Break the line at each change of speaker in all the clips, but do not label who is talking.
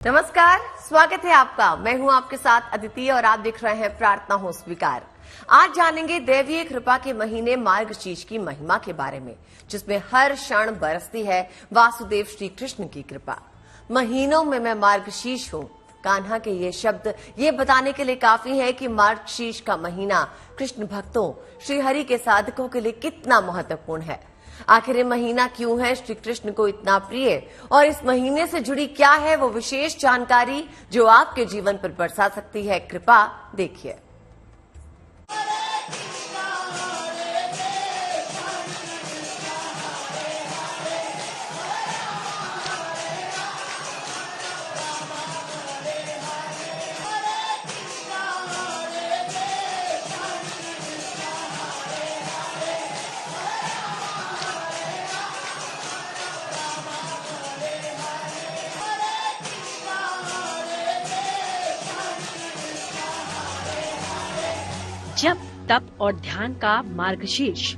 नमस्कार, स्वागत है आपका। मैं हूं आपके साथ अदिति और आप देख रहे हैं प्रार्थना हो स्वीकार। आज जानेंगे दैवीय कृपा के महीने मार्गशीर्ष की महिमा के बारे में, जिसमें हर क्षण बरसती है वासुदेव श्री कृष्ण की कृपा। महीनों में मैं मार्गशीर्ष हूं। कान्हा के ये शब्द ये बताने के लिए काफी है कि मार्गशीर्ष का महीना कृष्ण भक्तों, श्रीहरि के साधकों के लिए कितना महत्वपूर्ण है। आखिर ये महीना क्यों है श्री कृष्ण को इतना प्रिय, और इस महीने से जुड़ी क्या है वो विशेष जानकारी जो आपके जीवन पर बरसा सकती है कृपा, देखिए।
जप, तप और ध्यान का मार्गशीर्ष।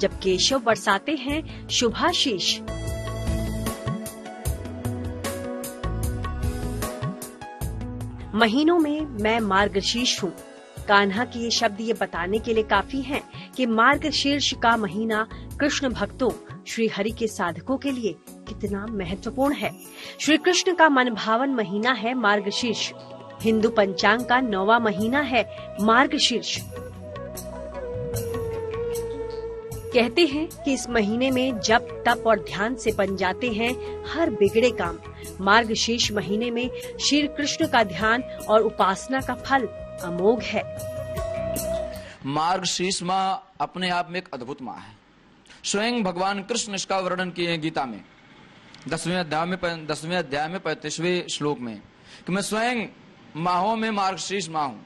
जब केशव बरसाते हैं शुभाशीष। महीनों में मैं मार्गशीर्ष हूँ। कान्हा के ये शब्द ये बताने के लिए काफी हैं कि मार्गशीर्ष का महीना कृष्ण भक्तों, श्री हरि के साधकों के लिए कितना महत्वपूर्ण है। श्री कृष्ण का मनभावन महीना है मार्गशीर्ष। हिंदू पंचांग का 9वां महीना है मार्गशीर्ष। कहते हैं कि इस महीने में जप, तप और ध्यान से बन जाते हैं हर बिगड़े काम। मार्गशीर्ष महीने में श्री कृष्ण का ध्यान और उपासना का फल अमोघ है।
मार्गशीर्ष माह अपने आप में एक अद्भुत माह है। स्वयं भगवान कृष्ण इसका वर्णन किए हैं गीता में 10वें अध्याय में 35वें श्लोक में कि मैं स्वयं माहों में मार्गशीर्ष माह हूं।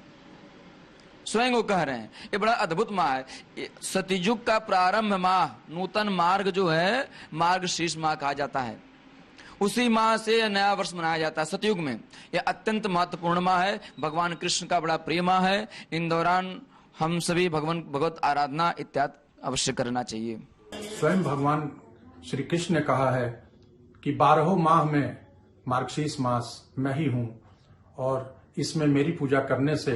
स्वयं वो कह रहे हैं। ये बड़ा अद्भुत माह है। सतयुग का प्रारंभ माह, नूतन मार्ग जो है मार्गशीर्ष माह कहा जाता है। उसी माह से नया वर्ष मनाया जाता है सतयुग में। यह अत्यंत महत्वपूर्ण माह है। भगवान कृष्ण का बड़ा प्रिय माह है। इन दौरान हम सभी भगवत आराधना इत्यादि अवश्य करना चाहिए।
स्वयं भगवान श्री कृष्ण ने कहा है कि 12 माह में मार्गशीर्ष मास मैं ही हूं, और इसमें मेरी पूजा करने से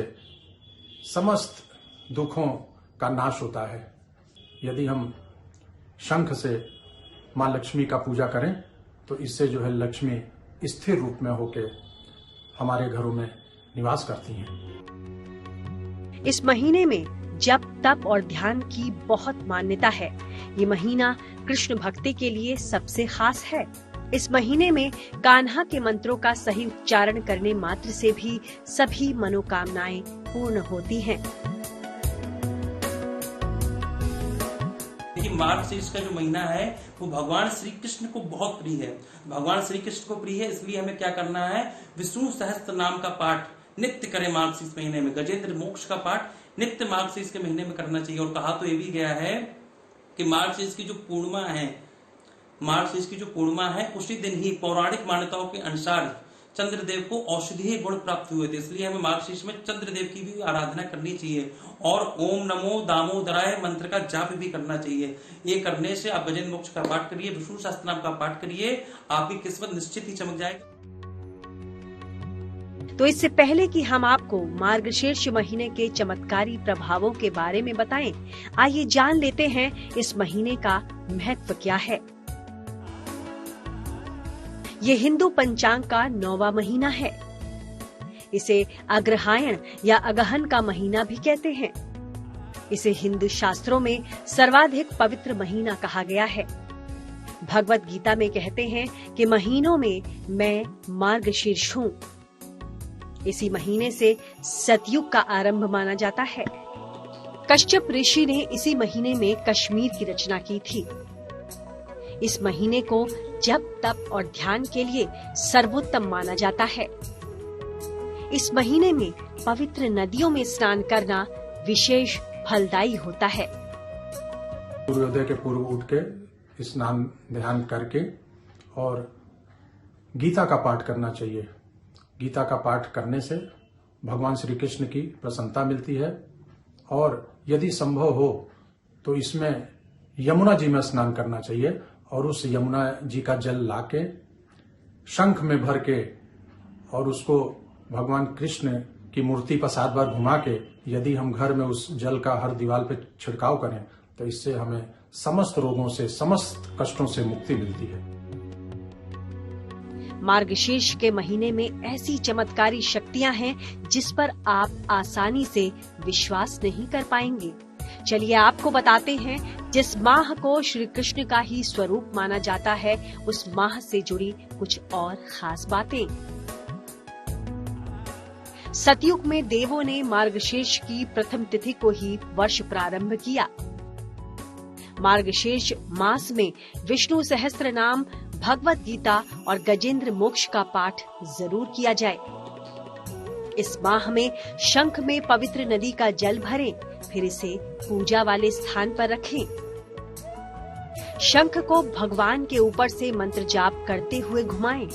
समस्त दुखों का नाश होता है। यदि हम शंख से मां लक्ष्मी का पूजा करें तो इससे जो है लक्ष्मी स्थिर रूप में होकर हमारे घरों में निवास करती हैं।
इस महीने में जप, तप और ध्यान की बहुत मान्यता है। ये महीना कृष्ण भक्ति के लिए सबसे खास है। इस महीने में कान्हा के मंत्रों का सही उच्चारण करने मात्र से भी सभी मनोकामनाएं पूर्ण होती हैं।
देखिए, मार्गशीर्ष का जो महीना है वो भगवान श्री कृष्ण को बहुत प्रिय है। भगवान श्री कृष्ण को प्रिय है, इसलिए हमें क्या करना है, विष्णु सहस्त्र नाम का पाठ नित्य करें। मार्गशीर्ष महीने में गजेंद्र मोक्ष का पाठ नित्य मार्गशीर्ष के महीने में करना चाहिए। और कहा तो ये भी गया है कि मार्गशीर्ष की जो पूर्णिमा है उसी दिन ही पौराणिक मान्यताओं के अनुसार चंद्रदेव को औषधीय गुण प्राप्त हुए थे। इसलिए हमें मार्गशीर्ष में चंद्रदेव की भी आराधना करनी चाहिए और ओम नमो दामोदराय मंत्र का जाप भी करना चाहिए। ये करने से आप गजेंद्र मोक्ष का पाठ करिए, विष्णु सहस्त्र नाम का पाठ करिए, आपकी किस्मत निश्चित ही चमक जाएगी।
तो इससे पहले कि हम आपको मार्गशीर्ष महीने के चमत्कारी प्रभावों के बारे में बताएं, आइए जान लेते हैं इस महीने का महत्व क्या है। ये हिंदू पंचांग का 9वां महीना है। इसे अग्रहायण या अगहन का महीना भी कहते हैं। इसे हिंदू शास्त्रों में सर्वाधिक पवित्र महीना कहा गया है। भगवत गीता में कहते हैं कि महीनों में मैं मार्गशीर्ष हूँ। इसी महीने से सतयुग का आरंभ माना जाता है। कश्यप ऋषि ने इसी महीने में कश्मीर की रचना की थी। इस महीने को जप, तप और ध्यान के लिए सर्वोत्तम माना जाता है। इस महीने में पवित्र नदियों में स्नान करना विशेष फलदायी होता है।
सूर्योदय के पूर्व उठ के स्नान ध्यान करके और गीता का पाठ करना चाहिए। गीता का पाठ करने से भगवान श्री कृष्ण की प्रसन्नता मिलती है और यदि संभव हो तो इसमें यमुना जी में स्नान करना चाहिए और उस यमुना जी का जल लाके शंख में भर के और उसको भगवान कृष्ण की मूर्ति पर 7 बार घुमा के यदि हम घर में उस जल का हर दीवार पे छिड़काव करें तो इससे हमें समस्त रोगों से, समस्त कष्टों से मुक्ति मिलती है।
मार्गशीर्ष के महीने में ऐसी चमत्कारी शक्तियां हैं जिस पर आप आसानी से विश्वास नहीं कर पाएंगे। चलिए आपको बताते हैं, जिस माह को श्री कृष्ण का ही स्वरूप माना जाता है उस माह से जुड़ी कुछ और खास बातें। सतयुग में देवों ने मार्गशीर्ष की प्रथम तिथि को ही वर्ष प्रारंभ किया। मार्गशीर्ष मास में विष्णु सहस्त्र नाम, भगवत गीता और गजेंद्र मोक्ष का पाठ जरूर किया जाए। इस माह में शंख में पवित्र नदी का जल भरें, फिर इसे पूजा वाले स्थान पर रखें। शंख को भगवान के ऊपर से मंत्र जाप करते हुए घुमाएं।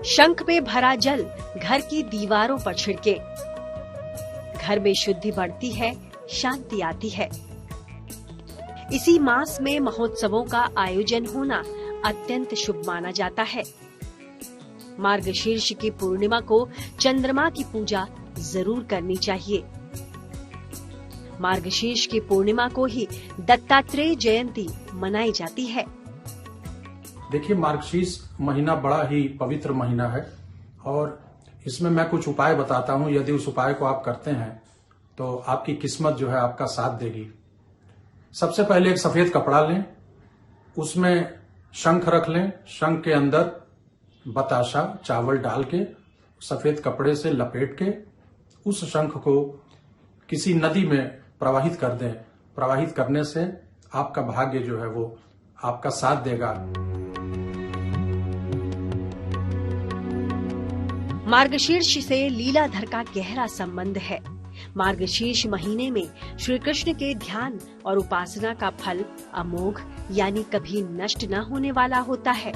शंख में भरा जल घर की दीवारों पर छिड़के। घर में शुद्धि बढ़ती है, शांति आती है। इसी मास में महोत्सवों का आयोजन होना अत्यंत शुभ माना जाता है। मार्गशीर्ष की पूर्णिमा को चंद्रमा की पूजा जरूर करनी चाहिए। मार्गशीर्ष की पूर्णिमा को ही दत्तात्रेय जयंती मनाई जाती है।
देखिए, मार्गशीर्ष महीना बड़ा ही पवित्र महीना है और इसमें मैं कुछ उपाय बताता हूं। यदि उस उपाय को आप करते हैं तो आपकी किस्मत जो है आपका साथ देगी। सबसे पहले एक सफेद कपड़ा लें, उसमें शंख रख लें। शंख के अंदर बताशा, चावल डाल के सफेद कपड़े से लपेट के उस शंख को किसी नदी में प्रवाहित कर दें। प्रवाहित करने से आपका भाग्य जो है वो आपका साथ देगा।
मार्गशीर्ष से लीलाधर का गहरा संबंध है। मार्गशीर्ष महीने में श्री कृष्ण के ध्यान और उपासना का फल अमोघ यानी कभी नष्ट न होने वाला होता है।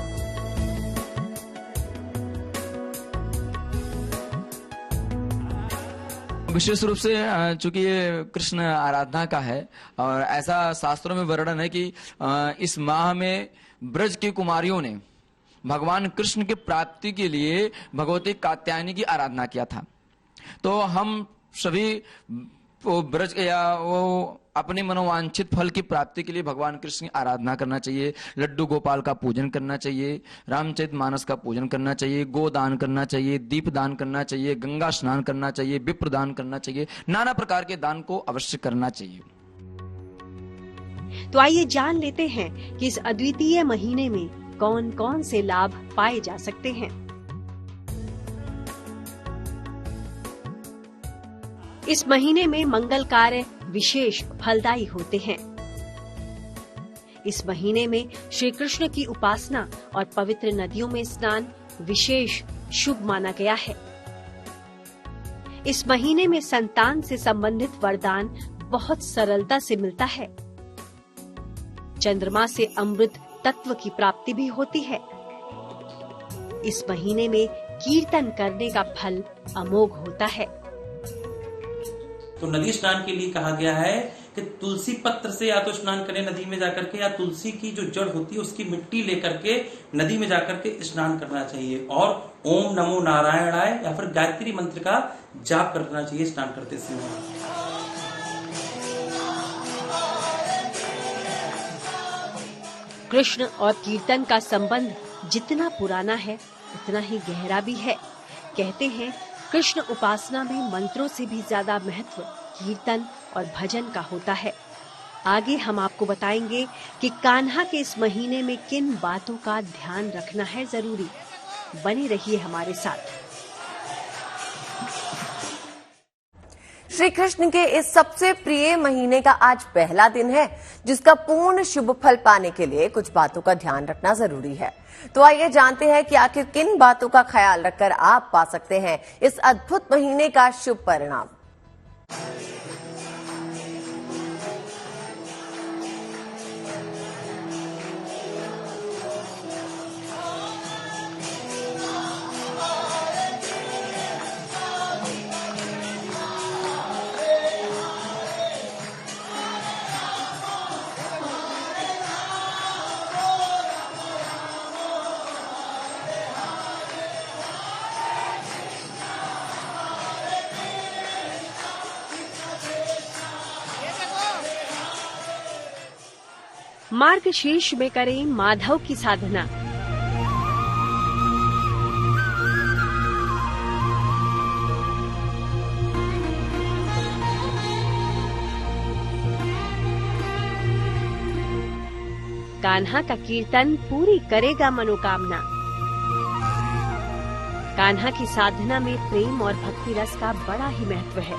विशेष रूप से चूंकि ये कृष्ण आराधना का है और ऐसा शास्त्रों में वर्णन है कि इस माह में ब्रज की कुमारियों ने भगवान कृष्ण की प्राप्ति के लिए भगवती कात्यायनी की आराधना किया था। तो हम सभी वो ब्रज या वो अपने मनोवांछित फल की प्राप्ति के लिए भगवान कृष्ण की आराधना करना चाहिए। लड्डू गोपाल का पूजन करना चाहिए, रामचरितमानस का पूजन करना चाहिए, गोदान करना चाहिए, दीप दान करना चाहिए, गंगा स्नान करना चाहिए, विप्र दान करना चाहिए, नाना प्रकार के दान को अवश्य करना चाहिए।
तो आइए जान लेते हैं कि इस अद्वितीय महीने में कौन कौन से लाभ पाए जा सकते हैं। इस महीने में मंगल कार्य विशेष फलदायी होते हैं। इस महीने में श्री कृष्ण की उपासना और पवित्र नदियों में स्नान विशेष शुभ माना गया है। इस महीने में संतान से संबंधित वरदान बहुत सरलता से मिलता है। चंद्रमा से अमृत तत्व की प्राप्ति भी होती है। इस महीने में कीर्तन करने का फल अमोघ होता है।
तो नदी स्नान के लिए कहा गया है कि तुलसी पत्र से या तो स्नान करें नदी में जाकर के, या तुलसी की जो जड़ होती है उसकी मिट्टी लेकर के नदी में जाकर के स्नान करना चाहिए और ओम नमो नारायणाय या फिर गायत्री मंत्र का जाप करना चाहिए स्नान करते समय।
कृष्ण और कीर्तन का संबंध जितना पुराना है उतना ही गहरा भी है। कहते हैं कृष्ण उपासना में मंत्रों से भी ज्यादा महत्व कीर्तन और भजन का होता है। आगे हम आपको बताएंगे कि कान्हा के इस महीने में किन बातों का ध्यान रखना है जरूरी। बने रहिए हमारे साथ।
श्री कृष्ण के इस सबसे प्रिय महीने का आज पहला दिन है, जिसका पूर्ण शुभ फल पाने के लिए कुछ बातों का ध्यान रखना जरूरी है। तो आइए जानते हैं कि आखिर किन बातों का ख्याल रखकर आप पा सकते हैं इस अद्भुत महीने का शुभ परिणाम।
मार्गशीर्ष में करें माधव की साधना। कान्हा का कीर्तन पूरी करेगा मनोकामना। कान्हा की साधना में प्रेम और भक्ति रस का बड़ा ही महत्व है,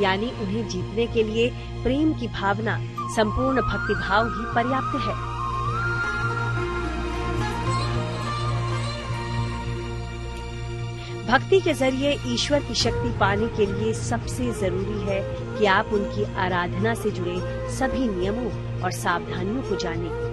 यानी उन्हें जीतने के लिए प्रेम की भावना, संपूर्ण भक्ति भाव ही पर्याप्त है। भक्ति के जरिए ईश्वर की शक्ति पाने के लिए सबसे जरूरी है कि आप उनकी आराधना से जुड़े सभी नियमों और सावधानियों को जानें।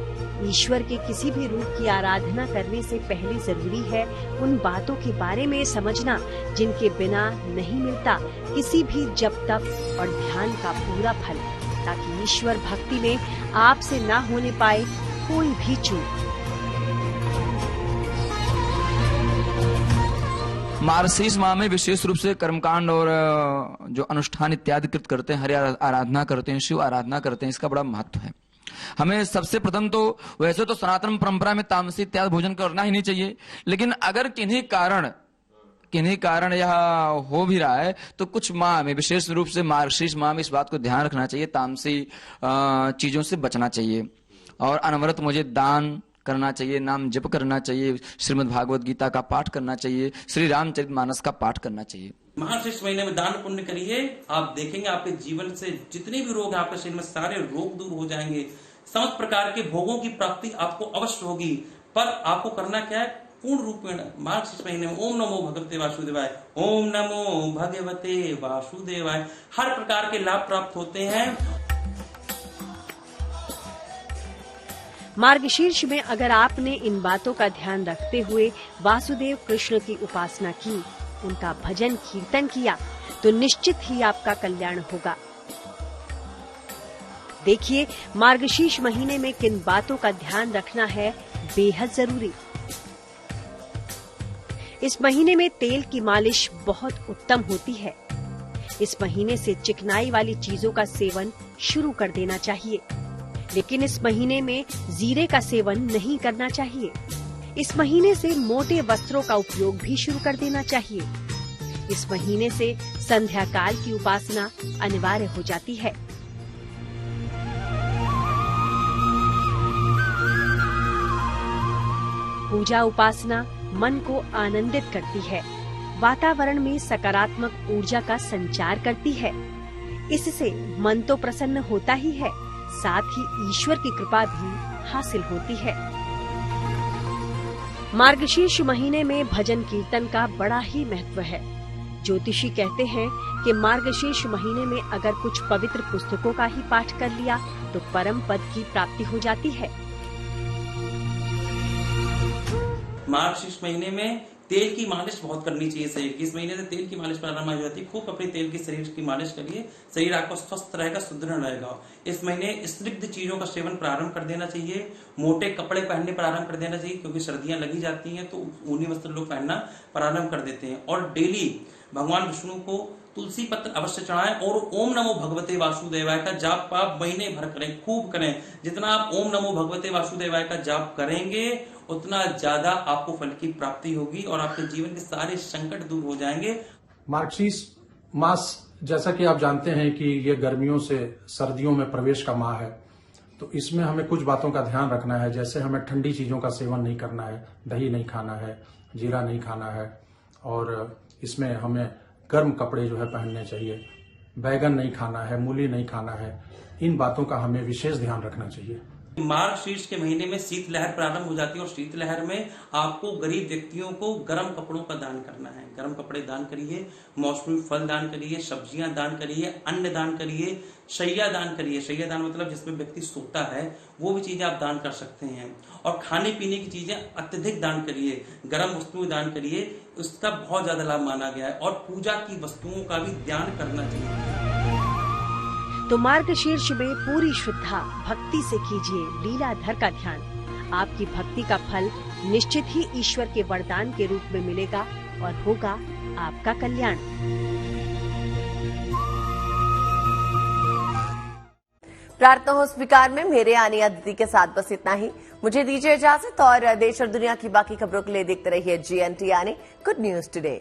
ईश्वर के किसी भी रूप की आराधना करने से पहले जरूरी है उन बातों के बारे में समझना जिनके बिना नहीं मिलता किसी भी जप तप और ध्यान का पूरा फल, ताकि ईश्वर भक्ति में आपसे ना होने पाए कोई भी चूक।
मार्गशीर्ष माह में विशेष रूप से कर्मकांड और जो अनुष्ठान इत्यादि कृत करते हैं, हरि आराधना करते हैं, शिव आराधना करते हैं, इसका बड़ा महत्व है। हमें सबसे प्रथम तो वैसे तो सनातन परंपरा में तामसी इत्यादि भोजन करना ही नहीं चाहिए, लेकिन अगर किन्हीं कारण यह हो भी रहा है तो कुछ माह में, विशेष रूप से मार्गशीर्ष माह में इस बात को ध्यान रखना चाहिए, तामसी चीजों से बचना चाहिए और अनवरत मुझे दान करना चाहिए, नाम जप करना चाहिए, श्रीमद् भागवत गीता का पाठ करना चाहिए, श्री रामचरितमानस का पाठ करना चाहिए।
मार्गशीर्ष महीने में दान पुण्य करिए, आप देखेंगे आपके जीवन से जितने भी रोग हैं आपके शरीर में सारे रोग दूर हो जाएंगे। समस्त प्रकार के भोगों की प्राप्ति आपको अवश्य होगी, पर आपको करना क्या है, पूर्ण रूप में मार्गशीर्ष महीने में ओम नमो भगवते वासुदेवाय, ओम नमो भगवते वासुदेवाय हर प्रकार के लाभ प्राप्त होते हैं।
मार्गशीर्ष में अगर आपने इन बातों का ध्यान रखते हुए वासुदेव कृष्ण की उपासना की, उनका भजन कीर्तन किया, तो निश्चित ही आपका कल्याण होगा। देखिए, मार्गशीर्ष महीने में किन बातों का ध्यान रखना है बेहद जरूरी। इस महीने में तेल की मालिश बहुत उत्तम होती है। इस महीने से चिकनाई वाली चीजों का सेवन शुरू कर देना चाहिए, लेकिन इस महीने में जीरे का सेवन नहीं करना चाहिए। इस महीने से मोटे वस्त्रों का उपयोग भी शुरू कर देना चाहिए। इस महीने से संध्या काल की उपासना अनिवार्य हो जाती है। पूजा उपासना मन को आनंदित करती है, वातावरण में सकारात्मक ऊर्जा का संचार करती है। इससे मन तो प्रसन्न होता ही है, साथ ही ईश्वर की कृपा भी हासिल होती है। मार्गशीर्ष महीने में भजन कीर्तन का बड़ा ही महत्व है। ज्योतिषी कहते हैं कि मार्गशीर्ष महीने में अगर कुछ पवित्र पुस्तकों का ही पाठ कर लिया तो परम पद की प्राप्ति हो जाती है।
मार्गशीर्ष महीने में तेल की मालिश बहुत करनी चाहिए शरीर की। इस महीने से तेल की मालिश प्रारंभ हो जाती है। खूब अपने तेल की शरीर की मालिश करिए, शरीर आपको स्वस्थ रहेगा, सुदृढ़ रहेगा। इस महीने स्निग्ध चीजों का सेवन प्रारंभ कर देना चाहिए। मोटे कपड़े पहनने प्रारंभ कर देना चाहिए, क्योंकि सर्दियां लगी जाती हैं तो ऊनी वस्त्र लोग पहनना प्रारंभ कर देते हैं। और डेली भगवान विष्णु को तुलसी पत्र अवश्य चढ़ाएं और ओम नमो भगवते वासुदेवाय का जाप आप महीने भर करें, खूब करें। जितना आप ओम नमो भगवते वासुदेवाय का जाप करेंगे उतना ज्यादा आपको फल की प्राप्ति होगी और आपके जीवन के सारे संकट दूर हो जाएंगे।
मार्गशीर्ष मास, जैसा कि आप जानते हैं कि ये गर्मियों से सर्दियों में प्रवेश का माह है, तो इसमें हमें कुछ बातों का ध्यान रखना है। जैसे हमें ठंडी चीजों का सेवन नहीं करना है, दही नहीं खाना है, जीरा नहीं खाना है, और इसमें हमें गर्म कपड़े जो है पहनने चाहिए। बैगन नहीं खाना है, मूली नहीं खाना है। इन बातों का हमें विशेष ध्यान रखना चाहिए।
मार्गशीर्ष के महीने में शीतलहर प्रारंभ हो जाती है और शीतलहर में आपको गरीब व्यक्तियों को गर्म कपड़ों का दान करना है। गर्म कपड़े दान करिए, मौसमी फल दान करिए, सब्जियां दान करिए, अन्न दान करिए, शैया दान करिए। शैया दान मतलब जिसमें व्यक्ति सोता है वो भी चीजें आप दान कर सकते हैं। और खाने पीने की चीजें अत्यधिक दान करिए, गर्म वस्तुएं दान करिए, उसका बहुत ज्यादा लाभ माना गया है। और पूजा की वस्तुओं का भी ध्यान करना चाहिए।
तो मार्गशीर्ष में पूरी श्रद्धा भक्ति से कीजिए लीलाधर का ध्यान। आपकी भक्ति का फल निश्चित ही ईश्वर के वरदान के रूप में मिलेगा और होगा आपका कल्याण।
प्रार्थना हो स्वीकार में मेरे यानी अदिति के साथ बस इतना ही। मुझे दीजिए इजाजत और देश और दुनिया की बाकी खबरों के लिए देखते रहिए GNT यानी गुड न्यूज टुडे।